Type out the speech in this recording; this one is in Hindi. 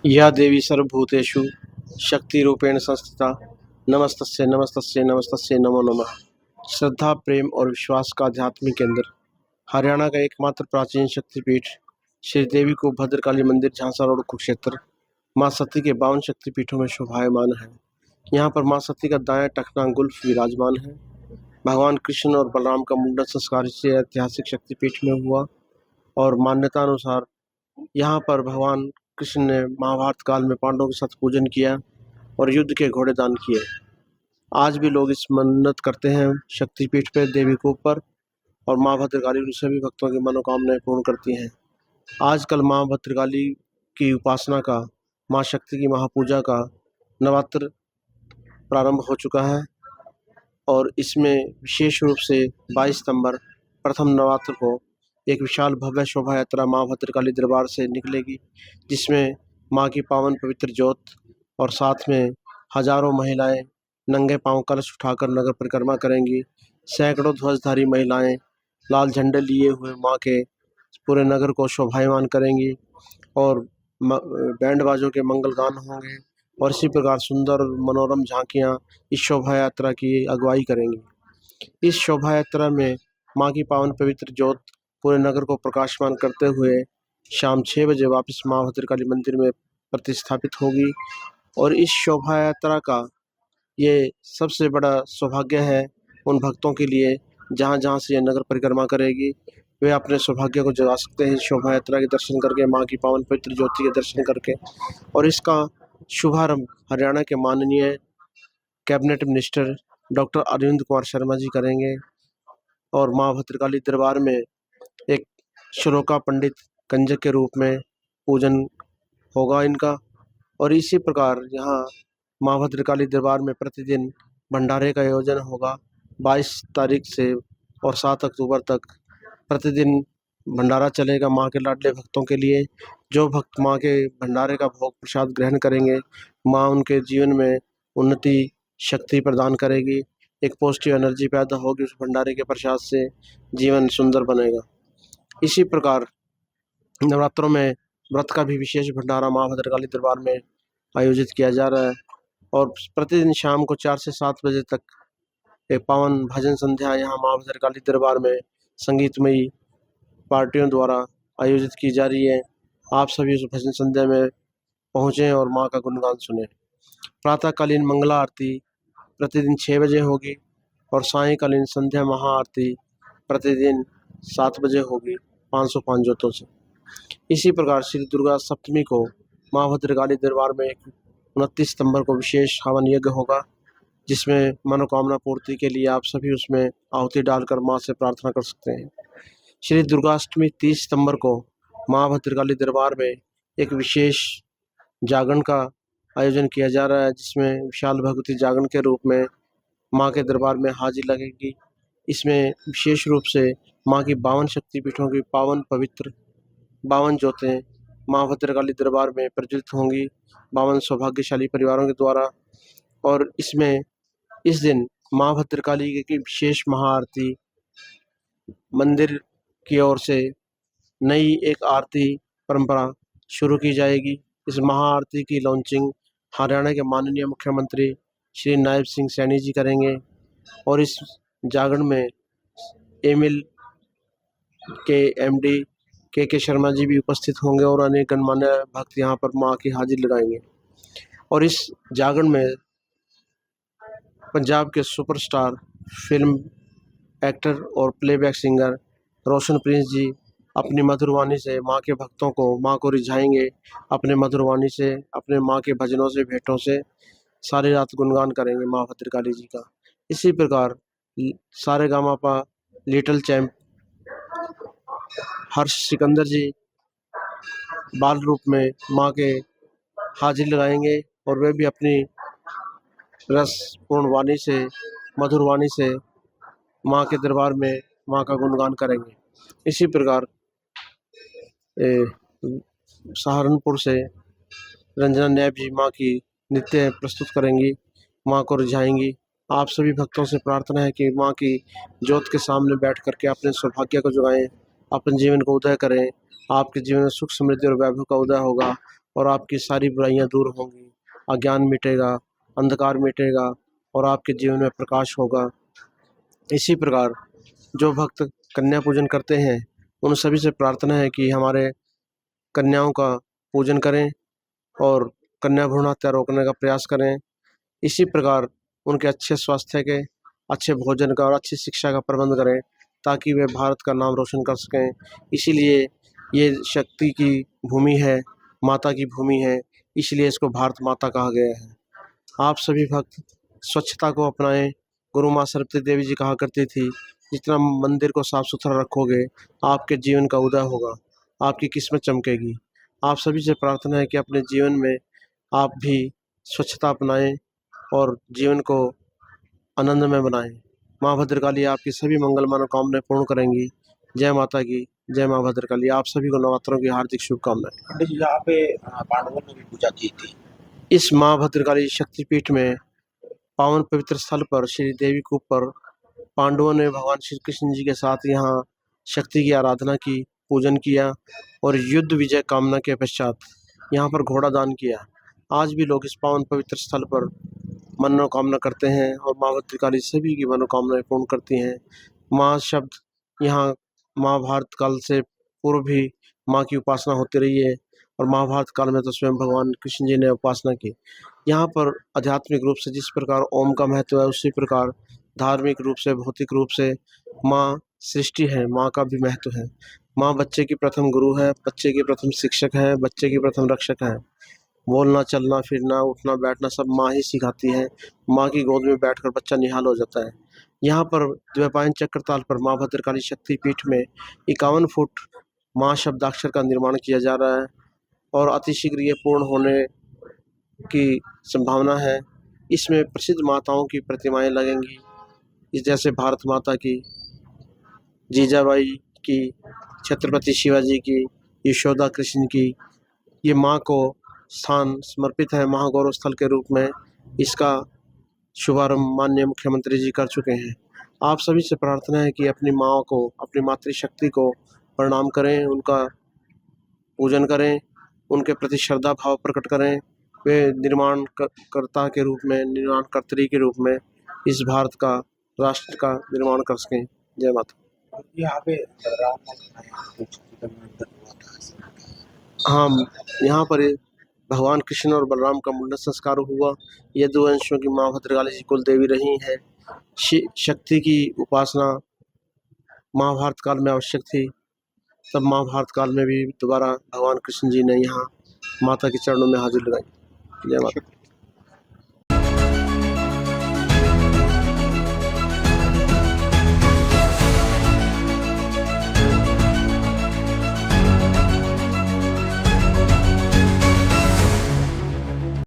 या देवी सर्वभूतेषु शक्तिरूपेण संस्थिता नमस्तस्यै नमस्तस्यै नमस्तस्यै नमो नमः। श्रद्धा, प्रेम और विश्वास का आध्यात्मिक केंद्र, हरियाणा का एकमात्र प्राचीन शक्तिपीठ श्री देवी को भद्रकाली मंदिर, झांसा रोड, कुरुक्षेत्र माँ सती के 52 शक्तिपीठों में शोभायमान है। यहाँ पर माँ सती का दायां टखना गुल्फ विराजमान है। भगवान कृष्ण और बलराम का मुंडन संस्कार इसी ऐतिहासिक शक्तिपीठ में हुआ और मान्यता अनुसार यहाँ पर भगवान कृष्ण ने महाभारत काल में पांडवों के साथ पूजन किया और युद्ध के घोड़े दान किए। आज भी लोग इस मन्नत करते हैं शक्तिपीठ पे देवी को ऊपर, और माँ भद्रकाली उन सभी भक्तों की मनोकामनाएं पूर्ण करती हैं। आजकल माँ भद्रकाली की उपासना का, माँ शक्ति की महापूजा का नवरात्र प्रारंभ हो चुका है और इसमें विशेष रूप से 22 सितंबर प्रथम नवरात्र को एक विशाल भव्य शोभा यात्रा माँ भद्रकाली दरबार से निकलेगी, जिसमें माँ की पावन पवित्र ज्योत और साथ में हजारों महिलाएं नंगे पांव कलश उठाकर नगर परिक्रमा करेंगी। सैकड़ों ध्वजधारी महिलाएं लाल झंडे लिए हुए माँ के पूरे नगर को शोभायमान करेंगी और बैंड बाजों के मंगल गान होंगे और इसी प्रकार सुंदर मनोरम झांकियाँ इस शोभा यात्रा की अगुवाई करेंगी। इस शोभा यात्रा में माँ की पावन पवित्र ज्योत पूरे नगर को प्रकाशमान करते हुए शाम 6 बजे वापस माँ भद्रकाली मंदिर में प्रतिस्थापित होगी। और इस शोभा यात्रा का ये सबसे बड़ा सौभाग्य है उन भक्तों के लिए जहाँ जहाँ से ये नगर परिक्रमा करेगी, वे अपने सौभाग्य को जगा सकते हैं शोभा यात्रा के दर्शन करके, माँ की पावन पवित्र ज्योति के दर्शन करके। और इसका शुभारंभ हरियाणा के माननीय cabinet minister doctor Arvind Kumar Sharma ji करेंगे और माँ भद्रकाली दरबार में एक श्लोका पंडित कंजक के रूप में पूजन होगा इनका। और इसी प्रकार यहाँ माँ भद्रकाली दरबार में प्रतिदिन भंडारे का आयोजन होगा। 22 तारीख से और 7 अक्टूबर तक प्रतिदिन भंडारा चलेगा माँ के लाडले भक्तों के लिए। जो भक्त माँ के भंडारे का भोग प्रसाद ग्रहण करेंगे, माँ उनके जीवन में उन्नति शक्ति प्रदान करेगी, एक पॉजिटिव एनर्जी पैदा होगी उस भंडारे के प्रसाद से, जीवन सुंदर बनेगा। इसी प्रकार नवरात्रों में व्रत का भी विशेष भंडारा माँ भद्रकाली दरबार में आयोजित किया जा रहा है और प्रतिदिन शाम को 4 से 7 बजे तक एक पावन भजन संध्या यहाँ माँ भद्रकाली दरबार में संगीतमयी पार्टियों द्वारा आयोजित की जा रही है। आप सभी उस भजन संध्या में पहुँचें और माँ का गुणगान सुने। प्रातःकालीन मंगला आरती प्रतिदिन 6 बजे होगी और सायंकालीन संध्या महाआरती प्रतिदिन 7 बजे होगी 505 ज्योतों से। इसी प्रकार श्री दुर्गा सप्तमी को माँ भद्रकाली दरबार में 29 सितंबर को विशेष हवन यज्ञ होगा, जिसमें मनोकामना पूर्ति के लिए आप सभी उसमें आहुति डालकर माँ से प्रार्थना कर सकते हैं। श्री दुर्गाष्टमी 30 सितंबर को माँ भद्रकाली दरबार में एक विशेष जागरण का आयोजन किया जा रहा है, जिसमें विशाल भगवती जागरण के रूप में माँ के दरबार में हाजिर लगेगी। इसमें विशेष रूप से माँ की 52 शक्तिपीठों की पावन पवित्र 52 ज्योतें माँ भद्रकाली दरबार में प्रज्वलित होंगी 52 सौभाग्यशाली परिवारों के द्वारा। और इसमें इस दिन माँ भद्रकाली की विशेष महाआरती मंदिर की ओर से नई एक आरती परंपरा शुरू की जाएगी। इस महाआरती की लॉन्चिंग हरियाणा के माननीय मुख्यमंत्री श्री नायब सिंह सैनी जी करेंगे और इस जागरण में एमिल के एमडी के शर्मा जी भी उपस्थित होंगे और अनेक गणमान्य भक्त यहाँ पर माँ की हाजिरी लगाएंगे। और इस जागरण में पंजाब के सुपरस्टार फिल्म एक्टर और प्लेबैक सिंगर रोशन प्रिंस जी अपनी मधुर वाणी से माँ के भक्तों को, माँ को रिझाएंगे। अपने मधुर वाणी से, अपने माँ के भजनों से, भेंटों से सारी रात गुणगान करेंगे माँ भद्रकाली जी का। इसी प्रकार सारेगामापा लिटिल चैम्प हर्ष सिकंदर जी बाल रूप में माँ के हाजिरी लगाएंगे और वे भी अपनी रसपूर्ण वाणी से, मधुर वाणी से माँ के दरबार में माँ का गुणगान करेंगे। इसी प्रकार सहारनपुर से रंजना नैब जी माँ की नृत्य प्रस्तुत करेंगी, माँ को रिझाएंगी। आप सभी भक्तों से प्रार्थना है कि माँ की ज्योत के सामने बैठ करके अपने सौभाग्य को जगाएं, अपने जीवन को उदय करें। आपके जीवन में सुख समृद्धि और वैभव का उदय होगा और आपकी सारी बुराइयां दूर होंगी, अज्ञान मिटेगा, अंधकार मिटेगा और आपके जीवन में प्रकाश होगा। इसी प्रकार जो भक्त कन्या पूजन करते हैं उन सभी से प्रार्थना है कि हमारे कन्याओं का पूजन करें और कन्या भ्रूण हत्या रोकने का प्रयास करें। इसी प्रकार उनके अच्छे स्वास्थ्य के, अच्छे भोजन का और अच्छी शिक्षा का प्रबंध करें ताकि वे भारत का नाम रोशन कर सकें। इसीलिए ये शक्ति की भूमि है, माता की भूमि है, इसलिए इसको भारत माता कहा गया है। आप सभी भक्त स्वच्छता को अपनाएं। गुरु माँ सरस्वती देवी जी कहा करती थी, जितना मंदिर को साफ सुथरा रखोगे आपके जीवन का उदय होगा, आपकी किस्मत चमकेगी। आप सभी से प्रार्थना है कि अपने जीवन में आप भी स्वच्छता अपनाएं और जीवन को आनंदमय बनाएं। माँ भद्रकाली आपकी सभी मंगल मनोकामनाएं पूर्ण करेंगी। जय माता की, जय माँ भद्रकाली। आप सभी को नवरात्रों की हार्दिक शुभकामनाएं। पंडित जी, यहाँ पे पांडवों ने भी पूजा की थी। इस माँ भद्रकाली शक्तिपीठ में पावन पवित्र स्थल पर श्री देवी कूप पर पांडवों ने भगवान श्री कृष्ण जी के साथ यहाँ शक्ति की आराधना की, पूजन किया और युद्ध विजय कामना के पश्चात यहाँ पर घोड़ा दान किया। आज भी लोग इस पावन पवित्र स्थल पर मनोकामना करते हैं और माँ भद्रकाली सभी की मनोकामनाएं पूर्ण करती हैं। माँ शब्द यहाँ महाभारत काल से पूर्व भी माँ की उपासना होती रही है और महाभारत काल में तो स्वयं भगवान कृष्ण जी ने उपासना की। यहाँ पर आध्यात्मिक रूप से जिस प्रकार ओम का महत्व है, उसी प्रकार धार्मिक रूप से, भौतिक रूप से माँ सृष्टि है, माँ का भी महत्व है। माँ बच्चे की प्रथम गुरु है, बच्चे की प्रथम शिक्षक है, बच्चे की प्रथम रक्षक है। बोलना, चलना, फिरना, उठना, बैठना सब माँ ही सिखाती है। माँ की गोद में बैठकर बच्चा निहाल हो जाता है। यहाँ पर द्वैपायन चक्रताल पर माँ भद्रकाली शक्तिपीठ में 51 फुट माँ शब्दाक्षर का निर्माण किया जा रहा है और अतिशीघ्र ये पूर्ण होने की संभावना है। इसमें प्रसिद्ध माताओं की प्रतिमाएं लगेंगी, इस जैसे भारत माता की, जीजाबाई की, छत्रपति शिवाजी की, यशोदा कृष्ण की। ये माँ को स्थान समर्पित है महागौरव स्थल के रूप में। इसका शुभारंभ माननीय मुख्यमंत्री जी कर चुके हैं। आप सभी से प्रार्थना है कि अपनी माँ को, अपनी मातृशक्ति को प्रणाम करें, उनका पूजन करें, उनके प्रति श्रद्धा भाव प्रकट करें। वे निर्माणकर्ता के रूप में, निर्माणकर्त्री के रूप में इस भारत का, राष्ट्र का निर्माण कर सकें। जय माता। यहाँ पे बलराम का मुंडन हुआ था। हाँ, यहाँ पर भगवान कृष्ण और बलराम का मुंडन संस्कार हुआ। ये दो अंशों की माँ भद्रकाली जी कुल देवी रही हैं। शक्ति की उपासना महाभारत काल में आवश्यक थी, तब महाभारत काल में भी दोबारा भगवान कृष्ण जी ने यहाँ माता के चरणों में हाजिर लगाई। जय माता।